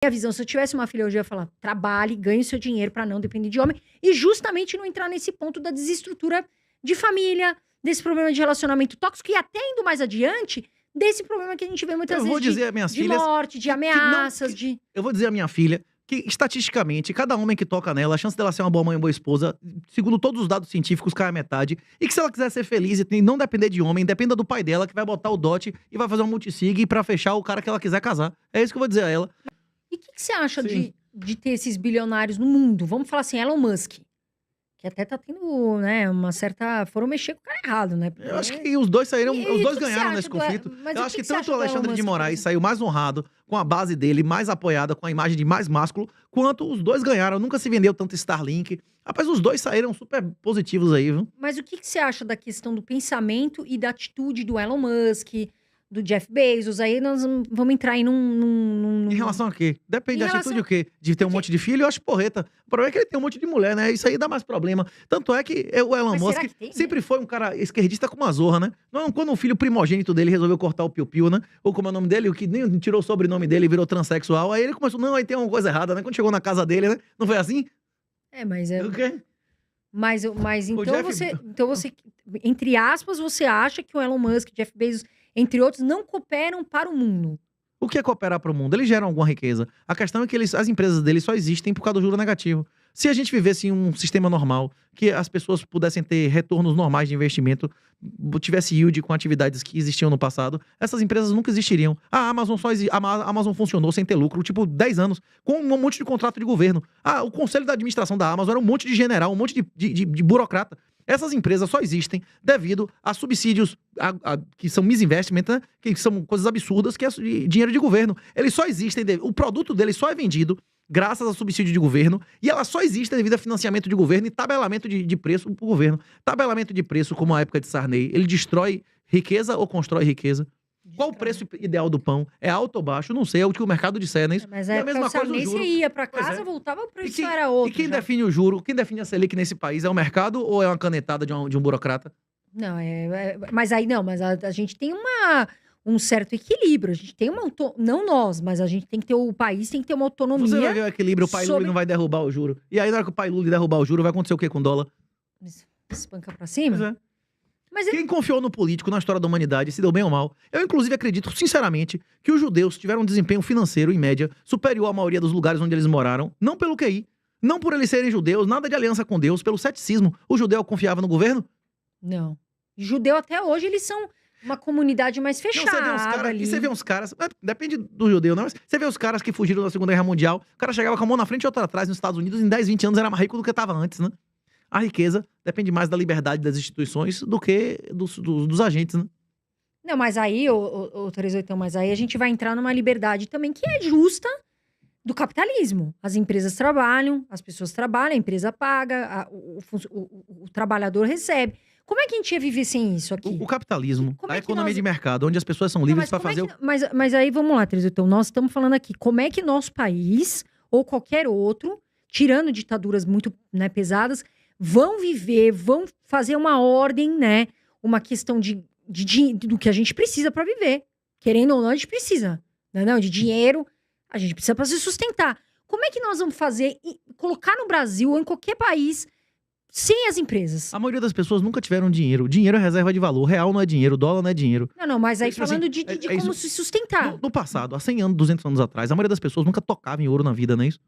Minha visão, se eu tivesse uma filha hoje, eu ia falar, trabalhe, ganhe seu dinheiro para não depender de homem, e justamente não entrar nesse ponto da desestrutura de família, desse problema de relacionamento tóxico, e até indo mais adiante, desse problema que a gente vê muitas Eu vou vezes dizer às minhas de filhas morte, de que não ameaças, que de... eu vou dizer à minha filha que, estatisticamente, cada homem que toca nela, a chance dela ser uma boa mãe e uma boa esposa, segundo todos os dados científicos, cai a metade. E que se ela quiser ser feliz e não depender de homem, dependa do pai dela, que vai botar o dote e vai fazer um multisig pra fechar o cara que ela quiser casar. É isso que eu vou dizer a ela. E o que você acha Sim. de ter esses bilionários no mundo? Vamos falar assim, Elon Musk, que até tá tendo, né, uma certa... Foram mexer com o cara errado, né? Eu acho que os dois saíram, E os o dois que que você ganharam acha nesse do conflito. Mas Eu o acho que que que você tanto acha o do Elon Alexandre de Musk, por Moraes exemplo? saiu mais honrado, com a base dele, mais apoiada, com a imagem de mais másculo, quanto os dois ganharam. Nunca se vendeu tanto Starlink. Rapaz, os dois saíram super positivos aí, viu? Mas o que que você acha da questão do pensamento e da atitude do Elon Musk, do Jeff Bezos? Aí nós vamos entrar aí Em relação a quê? Depende Em da relação... atitude o quê? De ter um Porque... monte de filho, eu acho porreta. O problema é que ele tem um monte de mulher, né? Isso aí dá mais problema. Tanto é que o Elon Mas será Musk que tem sempre mesmo? foi um cara esquerdista com uma zorra, né? Não, quando o filho primogênito dele resolveu cortar o piu-piu, né? Ou como é o nome dele, o que nem tirou o sobrenome dele e virou transexual. Aí ele começou, não, aí tem uma coisa errada, né? Quando chegou na casa dele, né? Não foi assim? É, mas é... O quê? Mas O então Jeff... você, entre aspas, você acha que o Elon Musk, Jeff Bezos, entre outros, não cooperam para o mundo? O que é cooperar para o mundo? Eles geram alguma riqueza. A questão é que as empresas deles só existem por causa do juro negativo. Se a gente vivesse em um sistema normal, que as pessoas pudessem ter retornos normais de investimento, tivesse yield com atividades que existiam no passado, essas empresas nunca existiriam. A Amazon a Amazon funcionou sem ter lucro, tipo, 10 anos, com um monte de contrato de governo. Ah, o conselho da administração da Amazon era um monte de general, um monte de burocrata. Essas empresas só existem devido a subsídios que são misinvestment, né? Que são coisas absurdas, que é dinheiro de governo. Eles só existem, o produto deles só é vendido graças a subsídio de governo, e elas só existem devido a financiamento de governo e tabelamento de preço pro governo. Tabelamento de preço, como a época de Sarney, ele destrói riqueza ou constrói riqueza? Qual o preço ideal do pão? É alto ou baixo? Não sei, é o que o mercado disser, não é isso? Mas E é a mesma coisa o nem juro. você ia para Pois casa, é. voltava para E isso, quem, era e outro quem já. define o juro, quem define a Selic nesse país é o mercado ou é uma canetada de um burocrata? Não, mas aí não, mas a gente tem um certo equilíbrio. A gente tem uma não nós, mas a gente tem que ter o país tem que ter uma autonomia. Você vai ver o equilíbrio, o pai Lula não vai derrubar o juro. E aí, na hora que o pai Lula derrubar o juro, vai acontecer o quê com o dólar? Espanca pra cima? Pois é. Mas Quem confiou no político na história da humanidade, se deu bem ou mal? Eu, inclusive, acredito, sinceramente, que os judeus tiveram um desempenho financeiro, em média, superior à maioria dos lugares onde eles moraram, não pelo QI, não por eles serem judeus, nada de aliança com Deus, pelo ceticismo. O judeu confiava no governo? Não. Judeu até hoje, eles são uma comunidade mais Não, fechada você vê uns caras, ali. e você vê uns caras, depende do judeu, não, mas você vê os caras que fugiram da Segunda Guerra Mundial, o cara chegava com a mão na frente e outra atrás nos Estados Unidos, em 10, 20 anos era mais rico do que estava antes, né? A riqueza depende mais da liberdade das instituições do que dos agentes, né? Não, mas aí, ô 38, mas aí a gente vai entrar numa liberdade também que é justa do capitalismo. As empresas trabalham, as pessoas trabalham, a empresa paga, o trabalhador recebe. Como é que a gente ia viver sem isso aqui? O capitalismo, Como a é que economia nós... de mercado, onde as pessoas são Não, livres mas para como é fazer que... mas aí vamos lá, 38. Então, nós estamos falando aqui, como é que nosso país, ou qualquer outro, tirando ditaduras muito, né, pesadas, vão viver, vão fazer uma ordem, né? Uma questão do que a gente precisa para viver. Querendo ou não, a gente precisa. Não, de dinheiro, a gente precisa para se sustentar. Como é que nós vamos fazer e colocar no Brasil ou em qualquer país sem as empresas? A maioria das pessoas nunca tiveram dinheiro. Dinheiro é reserva de valor. Real não é dinheiro, dólar não é dinheiro. Não, mas aí Tipo falando assim, de é como isso. se sustentar. No passado, há 100 anos, 200 anos atrás, a maioria das pessoas nunca tocava em ouro na vida, não é isso?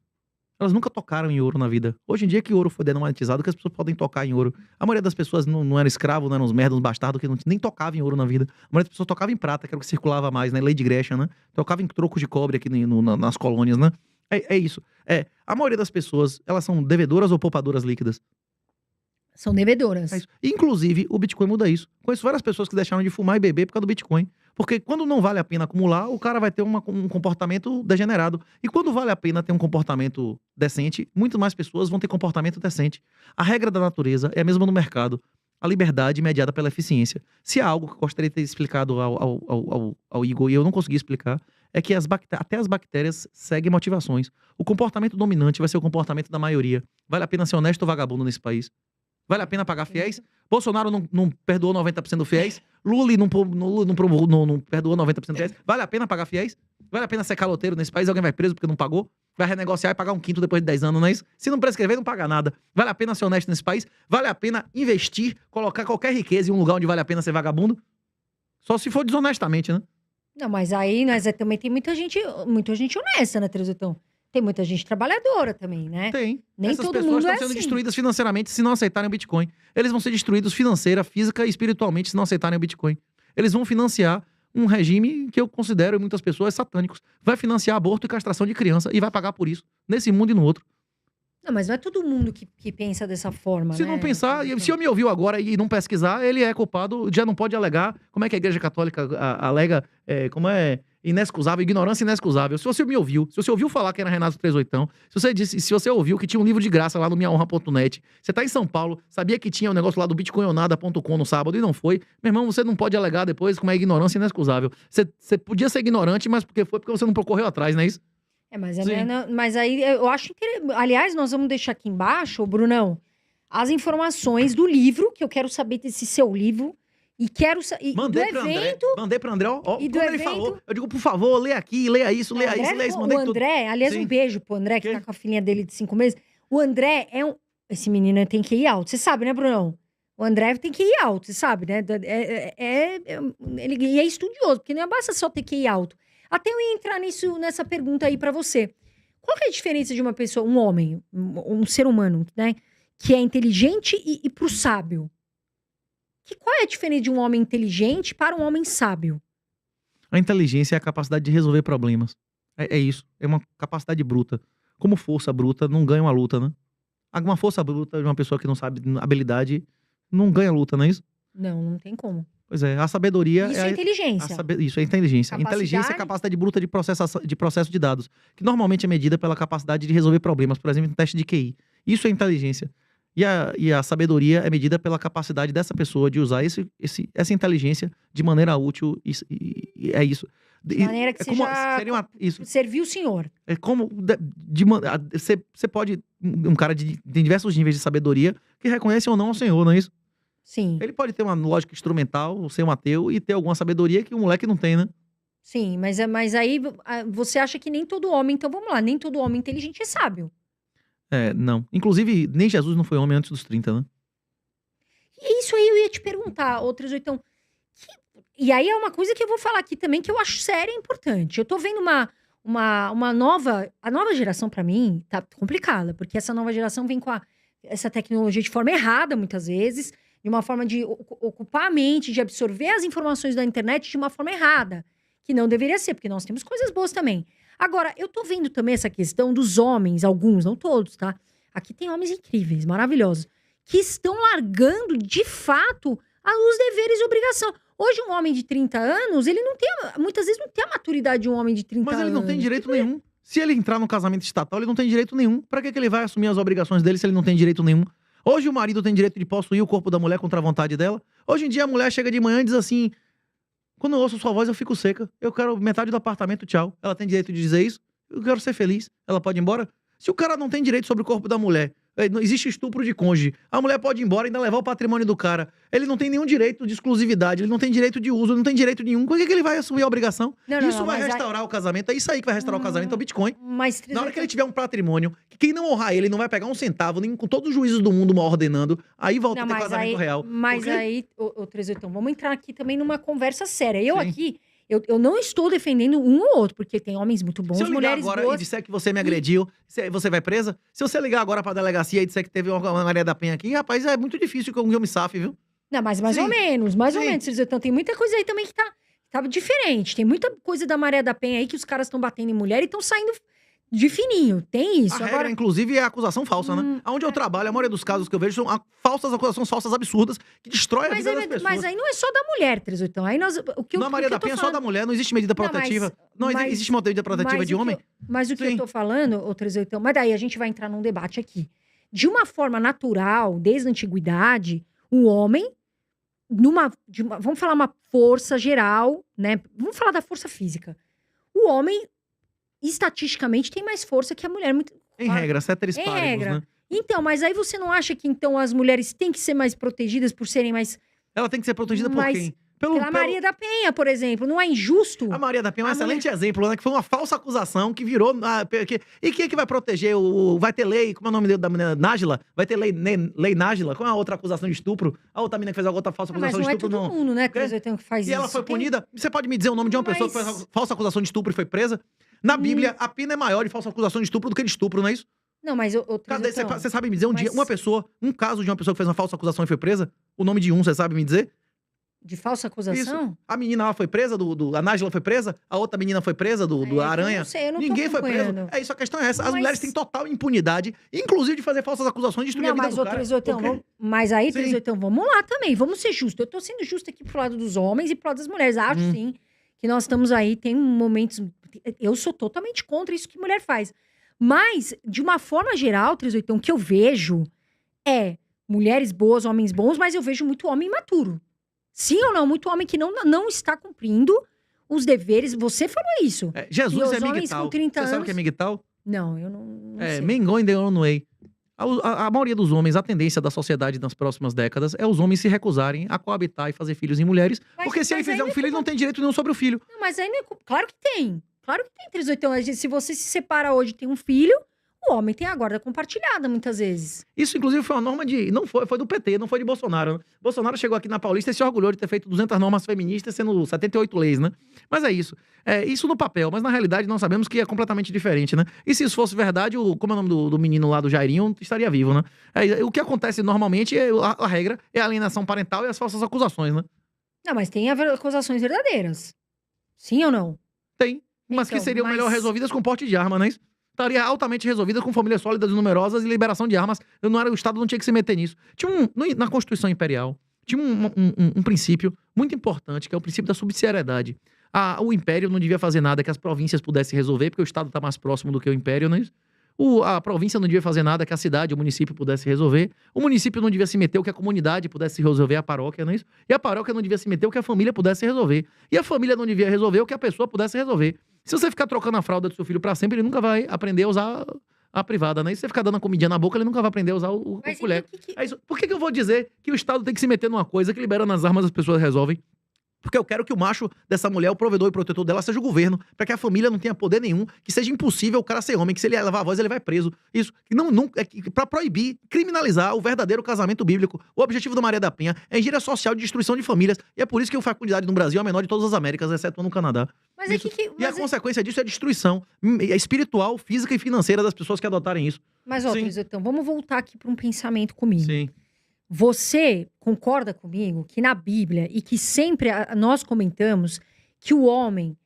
Elas nunca tocaram em ouro na vida. Hoje em dia que o ouro foi denominatizado, que as pessoas podem tocar em ouro. A maioria das pessoas não era escravo, não eram uns merdas, uns bastardos, que nem tocava em ouro na vida. A maioria das pessoas tocava em prata, que era o que circulava mais, né? Lady Gresham, né? Tocava em trocos de cobre aqui nas colônias, né? É isso. A maioria das pessoas, elas são devedoras ou poupadoras líquidas. São devedoras. É isso. Inclusive, o Bitcoin muda isso. Conheço várias pessoas que deixaram de fumar e beber por causa do Bitcoin. Porque quando não vale a pena acumular, o cara vai ter um comportamento degenerado. E quando vale a pena ter um comportamento decente, muito mais pessoas vão ter comportamento decente. A regra da natureza é a mesma no mercado. A liberdade mediada pela eficiência. Se há algo que eu gostaria de ter explicado ao Igor e eu não consegui explicar, é que até as bactérias seguem motivações. O comportamento dominante vai ser o comportamento da maioria. Vale a pena ser honesto ou vagabundo nesse país? Vale a pena pagar fiéis? Bolsonaro não perdoou 90% do fiéis? Lula não perdoou 90% do fiéis? Vale a pena pagar fiéis? Vale a pena ser caloteiro nesse país? Alguém vai preso porque não pagou? Vai renegociar e pagar 1/5 depois de 10 anos, não é isso? Se não prescrever, não paga nada. Vale a pena ser honesto nesse país? Vale a pena investir, colocar qualquer riqueza em um lugar onde vale a pena ser vagabundo? Só se for desonestamente, né? Não, mas aí também tem muita gente honesta, né, Trezutão? Tem muita gente trabalhadora também, né? Tem. Nem Essas todo pessoas mundo estão é sendo assim. destruídas financeiramente se não aceitarem o Bitcoin. Eles vão ser destruídos financeira, física e espiritualmente se não aceitarem o Bitcoin. Eles vão financiar um regime que eu considero, muitas pessoas, satânicos. Vai financiar aborto e castração de criança e vai pagar por isso, nesse mundo e no outro. Não, mas não é todo mundo que pensa dessa forma, Se né? não pensar, se eu me ouviu agora e não pesquisar, ele é culpado, já não pode alegar. Como é que a Igreja Católica alega? Como é inexcusável, ignorância inexcusável. Se você me ouviu, se você ouviu falar que era Renato 38, se você ouviu que tinha um livro de graça lá no minhahonra.net, você tá em São Paulo, sabia que tinha um negócio lá do bitcoinonada.com no sábado e não foi, meu irmão, você não pode alegar depois como é ignorância inexcusável. Você podia ser ignorante, mas porque você não correu atrás, não é isso? Mas aí eu acho que. Aliás, nós vamos deixar aqui embaixo, Brunão, as informações do livro, que eu quero saber desse seu livro. E quero e mandei do evento. Mandei pro André, ó. E Quando do ele evento, falou, eu digo, por favor, lê aqui, leia isso, leia isso, leia isso. Mandei o André, aliás, um beijo pro André, que tá com a filhinha dele de 5 meses. O André esse menino tem que ir alto. Você sabe, né, Brunão? O André tem que ir alto, você sabe, né? Ele é estudioso, porque não basta só ter que ir alto. Até eu ia entrar nessa pergunta aí pra você. Qual que é a diferença de uma pessoa, um homem, um ser humano, né? Que é inteligente e pro sábio? Qual é a diferença de um homem inteligente para um homem sábio? A inteligência é a capacidade de resolver problemas. É isso. É uma capacidade bruta. Como força bruta, não ganha uma luta, né? Uma força bruta de uma pessoa que não sabe habilidade, não ganha luta, não é isso? Não tem como. Pois é, a sabedoria... Isso é inteligência. Isso é inteligência. Inteligência é a capacidade bruta de processo de dados, que normalmente é medida pela capacidade de resolver problemas, por exemplo, no teste de QI. Isso é inteligência. E a sabedoria é medida pela capacidade dessa pessoa de usar essa inteligência de maneira útil. E é isso. De maneira que isso. Servir o senhor. É como... Você pode... Um cara tem diversos níveis de sabedoria que reconhece ou não o senhor, não é isso? Sim. Ele pode ter uma lógica instrumental, ser um ateu e ter alguma sabedoria que o moleque não tem, né? Sim, mas aí você acha que nem todo homem... Então vamos lá, nem todo homem inteligente é sábio. Não. Inclusive, nem Jesus não foi homem antes dos 30, né? E isso aí eu ia te perguntar, outros oitão. E aí é uma coisa que eu vou falar aqui também, que eu acho séria e importante. Eu tô vendo uma nova... A nova geração, pra mim, tá complicada. Porque essa nova geração vem com essa tecnologia de forma errada, muitas vezes. De uma forma de ocupar a mente, de absorver as informações da internet de uma forma errada. Que não deveria ser, porque nós temos coisas boas também. Agora, eu tô vendo também essa questão dos homens, alguns, não todos, tá? Aqui tem homens incríveis, maravilhosos, que estão largando, de fato, os deveres e obrigação. Hoje, um homem de 30 anos, ele não tem, muitas vezes, não tem a maturidade de um homem de 30 anos. Mas ele não tem direito nenhum. Se ele entrar no casamento estatal, ele não tem direito nenhum. Pra que ele vai assumir as obrigações dele se ele não tem direito nenhum? Hoje, o marido tem direito de possuir o corpo da mulher contra a vontade dela. Hoje em dia, a mulher chega de manhã e diz assim... Quando eu ouço sua voz, eu fico seca. Eu quero metade do apartamento, tchau. Ela tem direito de dizer isso? Eu quero ser feliz. Ela pode ir embora? Se o cara não tem direito sobre o corpo da mulher, não existe estupro de cônjuge, a mulher pode ir embora e ainda levar o patrimônio do cara. Ele não tem nenhum direito de exclusividade, ele não tem direito de uso, ele não tem direito nenhum. Por que ele vai assumir a obrigação? Isso vai restaurar o casamento. É isso aí que vai restaurar o casamento, é o Bitcoin. Na hora que ele tiver um patrimônio, que quem não honrar ele não vai pegar um centavo, nem com todos os juízes do mundo ordenando, aí volta a ter casamento real. Mas aí, ô Trezutão, vamos entrar aqui também numa conversa séria. Eu não estou defendendo um ou outro, porque tem homens muito bons, mulheres boas. Se eu ligar agora e disser que você me agrediu, você vai presa? Se você ligar agora pra delegacia e disser que teve uma Maria da Penha aqui, rapaz, é muito difícil que eu me safe, viu? Não, mas mais ou menos, Então, tem muita coisa aí também que tá diferente. Tem muita coisa da Maria da Penha aí que os caras estão batendo em mulher e estão saindo de fininho. Tem isso. A regra, inclusive, é a acusação falsa, né? Onde eu trabalho, a maioria dos casos que eu vejo são acusações falsas absurdas que destroem a vida das pessoas. Mas aí não é só da mulher, Trezutão. Aí na Maria da Penha é só da mulher, não existe medida protetiva. Existe uma medida protetiva de homem? Mas o que eu tô falando, ô Trezutão, mas daí a gente vai entrar num debate aqui. De uma forma natural, desde a antiguidade, o homem, vamos falar uma força geral, né? Vamos falar da força física. O homem estatisticamente tem mais força que a mulher. Em regra, ceteris paribus, né? Então, mas aí você não acha que então as mulheres têm que ser mais protegidas por serem mais... Ela tem que ser protegida por Mas quem? Pela Maria da Penha, por exemplo. Não é injusto? A Maria da Penha é um A excelente exemplo, né? Que foi uma falsa acusação que virou. E quem é que vai proteger? Vai ter lei. Como é o nome da menina? Nájila? Vai ter lei Nájila? Qual é a outra acusação de estupro? A outra menina que fez a outra falsa Mas acusação não de é estupro, todo não. mundo, né, Quê? 381 que faz E isso. ela foi Tem- punida? Você pode me dizer o nome de uma pessoa que Mas- fez a falsa acusação de estupro e foi presa? Na Bíblia, a pena é maior de falsa acusação de estupro do que de estupro, não é isso? Não, mas... Cadê? 381, Você sabe me dizer mas- um caso de uma pessoa que fez uma falsa acusação e foi presa? O nome de um, você sabe me dizer? De falsa acusação? A menina lá foi presa, a Nájila foi presa, a outra menina foi presa, do É, que eu Aranha. não sei, eu não tô Ninguém foi preso. acompanhando. É isso, a questão é essa. As Mas- mulheres têm total impunidade, inclusive de fazer falsas acusações de destruir Não, a vida mas do o cara. 381, Porque- mas aí, Sim. 381, vamos lá também, vamos ser justos. Eu tô sendo justa aqui pro lado dos homens e pro lado das mulheres. Acho sim que nós estamos aí, tem momentos. Eu sou totalmente contra isso que mulher faz. Mas, de uma forma geral, 381, o que eu vejo é mulheres boas, homens bons, mas eu vejo muito homem imaturo. Sim ou não? Muito homem que não está cumprindo os deveres. Você falou isso. É, E Jesus os é homens migtal. com 30 Você sabe o anos- que é migtal? Não, eu não É, sei. Mengon de Onway. A maioria dos homens, a tendência da sociedade nas próximas décadas é os homens se recusarem a coabitar e fazer filhos em mulheres. Mas- Porque se ele mas aí fizer não um é filho, ele não tem direito nenhum sobre o filho. Não, mas aí não é... Claro que tem. Claro que tem, 381. Se você se separa hoje e tem um filho, o homem tem a guarda compartilhada, muitas vezes. Isso, inclusive, foi uma norma de. Não foi do PT, não foi de Bolsonaro. Né? Bolsonaro chegou aqui na Paulista e se orgulhou de ter feito 200 normas feministas, sendo 78 leis, né? Mas é isso. É isso no papel, mas na realidade nós sabemos que é completamente diferente, né? E se isso fosse verdade, como é o nome do menino lá do Jairinho, estaria vivo, né? O que acontece normalmente, a regra, é a alienação parental e as falsas acusações, né? Não, mas tem acusações verdadeiras. Sim ou não? Tem. Mas que Então, seriam mas- melhor resolvidas com porte de arma, não é isso? Estaria altamente resolvida com famílias sólidas e numerosas e liberação de armas. O Estado não tinha que se meter nisso. Na Constituição Imperial, tinha um princípio muito importante, que é o princípio da subsidiariedade. O Império não devia fazer nada que as províncias pudessem resolver, porque o Estado está mais próximo do que o Império, não é isso? A província não devia fazer nada que a cidade, o município pudesse resolver. O município não devia se meter o que a comunidade pudesse resolver, a paróquia, não é isso? E a paróquia não devia se meter o que a família pudesse resolver. E a família não devia resolver o que a pessoa pudesse resolver. Se você ficar trocando a fralda do seu filho pra sempre, ele nunca vai aprender a usar a privada, né? E se você ficar dando a comidinha na boca, ele nunca vai aprender a usar o Mas colher. então, É isso. Por que eu vou dizer que o Estado tem que se meter numa coisa que liberando as armas as pessoas resolvem? Porque eu quero que o macho dessa mulher, o provedor e protetor dela, seja o governo, para que a família não tenha poder nenhum, que seja impossível o cara ser homem, que se ele levar a voz, ele vai preso. Isso. Para proibir, criminalizar o verdadeiro casamento bíblico. O objetivo da Maria da Penha é engenharia social de destruição de famílias. E é por isso que a fecundidade no Brasil é a menor de todas as Américas, exceto no Canadá. Mas é Isso. que... E a Mas, consequência disso é a destruição espiritual, física e financeira das pessoas que adotarem isso. mas ó, Sim. 381, vamos voltar aqui para um pensamento comigo. Sim. Você concorda comigo que na Bíblia, e que sempre nós comentamos, que o homem,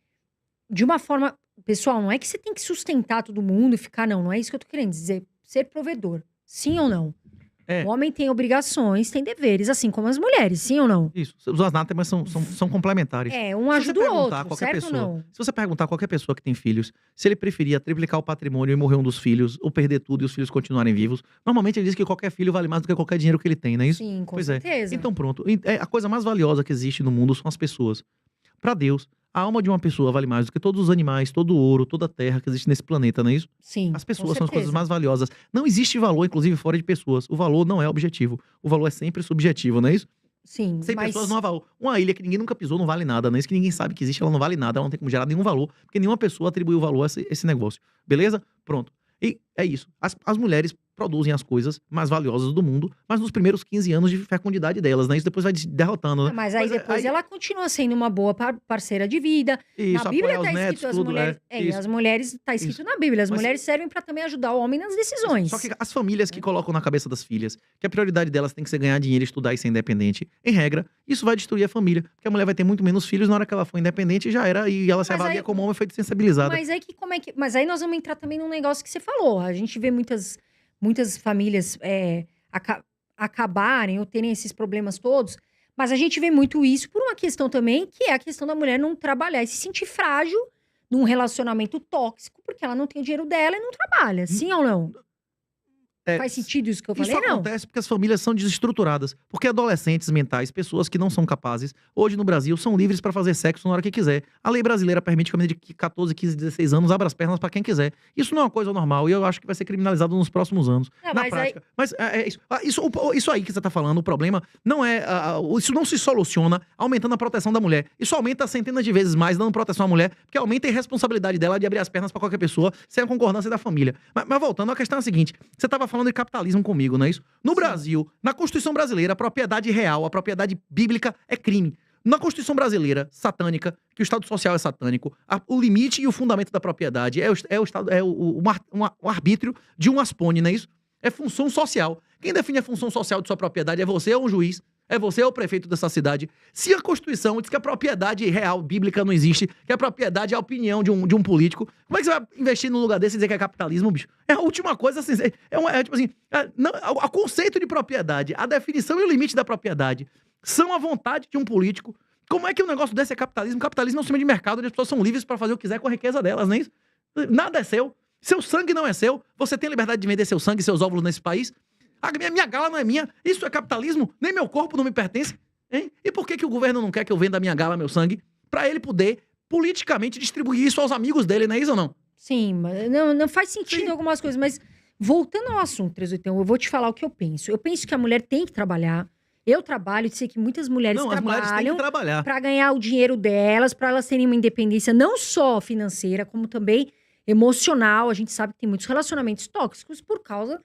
de uma forma... Pessoal, não é que você tem que sustentar todo mundo e ficar, não é isso que eu tô querendo dizer. Ser provedor, sim ou não? É. O homem tem obrigações, tem deveres, assim como as mulheres, sim ou não? Isso. Os anátemas são complementares. É, um Se você ajuda o perguntar a outro, qualquer certo pessoa, ou não? Se você perguntar a qualquer pessoa que tem filhos, se ele preferia triplicar o patrimônio e morrer um dos filhos, ou perder tudo e os filhos continuarem vivos, normalmente ele diz que qualquer filho vale mais do que qualquer dinheiro que ele tem, não é isso? Sim, com Pois é. certeza. Então pronto. A coisa mais valiosa que existe no mundo são as pessoas. Para Deus, a alma de uma pessoa vale mais do que todos os animais, todo o ouro, toda a terra que existe nesse planeta, não é isso? Sim, As com pessoas são as coisas certeza. mais valiosas. Não existe valor, inclusive, fora de pessoas. O valor não é objetivo. O valor é sempre subjetivo, não é isso? Sim, Sem mas... pessoas não há valor. Uma ilha que ninguém nunca pisou não vale nada, não é isso? Que ninguém sabe que existe, ela não vale nada, ela não tem como gerar nenhum valor, porque nenhuma pessoa atribuiu valor a esse negócio. Beleza? Pronto. E é isso. As mulheres produzem as coisas mais valiosas do mundo, mas nos primeiros 15 anos de fecundidade delas, né? Isso depois vai derrotando, né? Mas aí depois aí- ela continua sendo uma boa parceira de vida. Isso, Na Bíblia apoiar os tá netos, escrito as tudo, mulheres. E isso. as mulheres tá escrito Isso. na Bíblia. As Mas- mulheres servem pra também ajudar o homem nas decisões. Só que as famílias que colocam na cabeça das filhas que a prioridade delas tem que ser ganhar dinheiro, estudar e ser independente, em regra, isso vai destruir a família. Porque a mulher vai ter muito menos filhos na hora que ela for independente e já era. E ela se Mas avalia aí- como homem foi desensibilizada. Mas aí como é que. Mas aí nós vamos entrar também num negócio que você falou. A gente vê muitas famílias acabarem ou terem esses problemas todos. Mas a gente vê muito isso por uma questão também, que é a questão da mulher não trabalhar e se sentir frágil num relacionamento tóxico, porque ela não tem o dinheiro dela e não trabalha. Sim ou não? Faz sentido isso que eu Isso falei? Não. acontece porque as famílias são desestruturadas. Porque adolescentes mentais, pessoas que não são capazes, hoje no Brasil, são livres para fazer sexo na hora que quiser. A lei brasileira permite que a menina de 14, 15, 16 anos abra as pernas para quem quiser. Isso não é uma coisa normal e eu acho que vai ser criminalizado nos próximos anos. Não, na mas prática. Mas isso aí que você tá falando, o problema não é... isso não se soluciona aumentando a proteção da mulher. Isso aumenta centenas de vezes mais dando proteção à mulher, porque aumenta a irresponsabilidade dela de abrir as pernas para qualquer pessoa sem a concordância da família. Mas voltando, a questão é a seguinte. Você tava falando de capitalismo comigo, não é isso? No Brasil, na Constituição brasileira, a propriedade real, a propriedade bíblica é crime. Na Constituição brasileira, satânica, que o Estado Social é satânico, o limite e o fundamento da propriedade o arbítrio de um aspone, não é isso? É função social. Quem define a função social de sua propriedade é você ou um juiz. É você ou o prefeito dessa cidade. Se a Constituição diz que a propriedade real, bíblica, não existe, que a propriedade é a opinião de um político, como é que você vai investir num lugar desse e dizer que é capitalismo, bicho? É a última coisa, assim, tipo assim, o conceito de propriedade, a definição e o limite da propriedade são a vontade de um político. Como é que um negócio desse é capitalismo? Capitalismo é um sistema de mercado onde as pessoas são livres para fazer o que quiser com a riqueza delas, não é isso? Nada é seu. Seu sangue não é seu. Você tem liberdade de vender seu sangue e seus óvulos nesse país? A minha gala não é minha. Isso é capitalismo? Nem meu corpo não me pertence. Hein? E por que o governo não quer que eu venda a minha gala, meu sangue? Pra ele poder politicamente distribuir isso aos amigos dele, não é isso ou não? Sim, mas não faz sentido algumas coisas, mas voltando ao assunto, 381, eu vou te falar o que eu penso. Eu penso que a mulher tem que trabalhar. Eu trabalho, sei que muitas mulheres Não, as mulheres têm que trabalhar. Para ganhar o dinheiro delas, para elas terem uma independência não só financeira, como também emocional. A gente sabe que tem muitos relacionamentos tóxicos por causa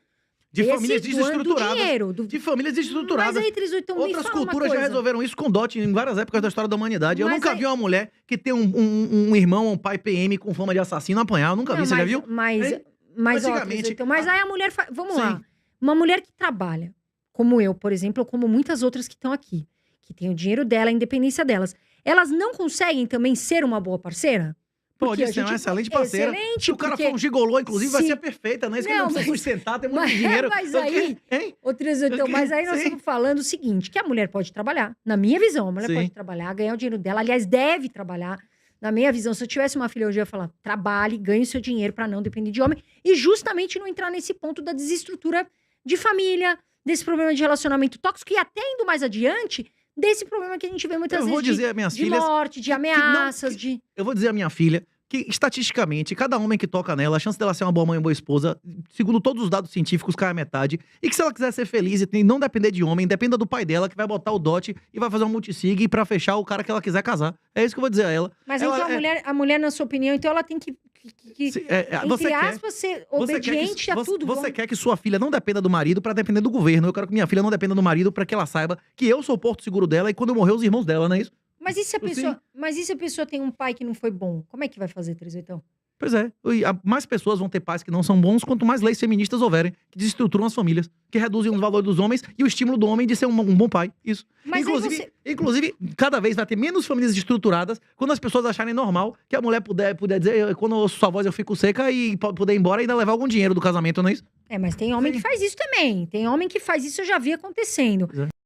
de famílias do desestruturadas. dinheiro, de famílias desestruturadas. Mas aí, 381, outras culturas já resolveram isso com dote em várias épocas da história da humanidade. Eu Mas nunca aí- vi uma mulher que tem um irmão ou um pai PM com fama de assassino apanhar. Eu nunca vi, você já viu? Mas, Hein? ó, Basicamente, 381, mas aí a mulher... Vamos Sim. lá. Uma mulher que trabalha, como eu, por exemplo, ou como muitas outras que estão aqui, que tem o dinheiro dela, a independência delas, elas não conseguem também ser uma boa parceira? Pode Porque ser uma excelente parceira. Excelente, Se o cara porque... for um gigolô, inclusive, vai Sim. ser perfeita, né? Isso que Não, ele não precisa mas- sustentar, tem muito dinheiro. Mas aí, Hein? ô 381, mas aí nós Sim. estamos falando o seguinte, que a mulher pode trabalhar, na minha visão, a mulher Sim. pode trabalhar, ganhar o dinheiro dela, aliás, deve trabalhar. Na minha visão, se eu tivesse uma filha hoje, eu ia falar, trabalhe, ganhe o seu dinheiro para não depender de homem, e justamente não entrar nesse ponto da desestrutura de família, desse problema de relacionamento tóxico, e até indo mais adiante, desse problema que a gente vê muitas Eu vezes vou dizer às minhas de filhas... morte, de ameaças, de... Eu vou dizer à minha filha que, estatisticamente, cada homem que toca nela, a chance dela ser uma boa mãe e boa esposa, segundo todos os dados científicos, cai a metade. E que se ela quiser ser feliz e não depender de homem, dependa do pai dela, que vai botar o dote e vai fazer um multisig pra fechar o cara que ela quiser casar. É isso que eu vou dizer a ela. Mas Ela então a mulher, na sua opinião, então ela tem que você entre quer... aspas, ser Você quer obediente que, a tudo. Você quer que sua filha não dependa do marido pra depender do governo. Eu quero que minha filha não dependa do marido pra que ela saiba que eu sou o porto seguro dela e quando eu morrer, os irmãos dela, não é isso? Mas e se a Sim. pessoa, mas e se a pessoa tem um pai que não foi bom? Como é que vai fazer, 381? Pois é. Mais pessoas vão ter pais que não são bons, quanto mais leis feministas houverem, que desestruturam as famílias, que reduzem os valores dos homens e o estímulo do homem de ser um bom pai. Isso. Mas aí Inclusive, cada vez vai ter menos famílias estruturadas quando as pessoas acharem normal que a mulher puder dizer, quando eu ouço sua voz eu fico seca e poder ir embora e ainda levar algum dinheiro do casamento, não é isso? mas tem homem Sim. que faz isso também. Tem homem que faz isso, eu já vi acontecendo. Pois é.